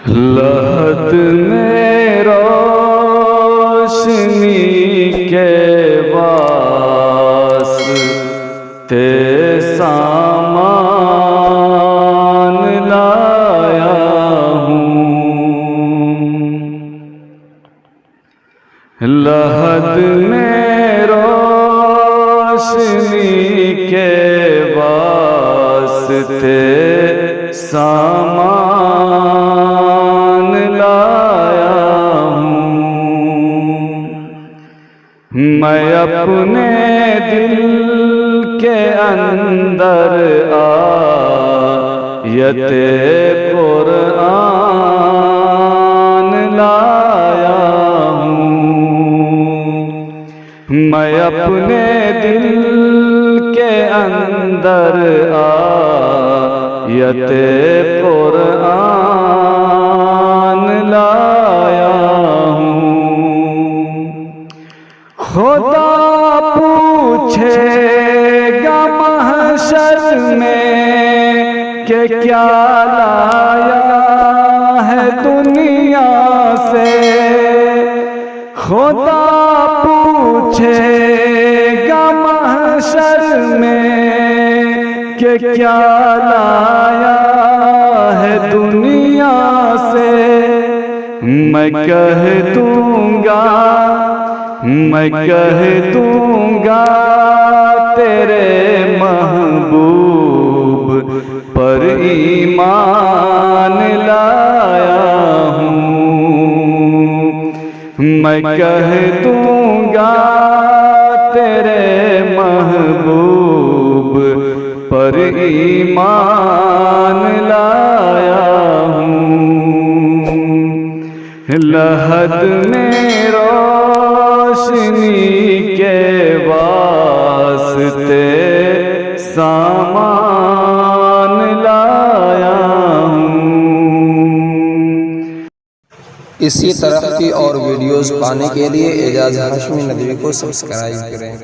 لحد میں روشنی کے واسطے سامان لایا ہوں، لحد میں روشنی کے واسطے سامان لایا ہوں، میں اپنے دل کے اندر آیت قرآن لایا ہوں، میں اپنے دل کے اندر آیت قرآن لایا ہوں، خدا پوچھے گا محشر میں کہ کیا لایا ہے دنیا سے، خدا پوچھے گا محشر میں کہ کیا لایا ہے دنیا سے، میں کہہ دوں گا تیرے محبوب پر ایمان لایا ہوں، میں کہہ دوں گا تیرے محبوب پر ایمان لایا ہوں، لحد میں روشنی کے واسطے سامان لایا ہوں۔ اسی طرح کی اور ویڈیوز پانے کے لیے اعجاز ہاشمی ندوی کو سبسکرائب کریں۔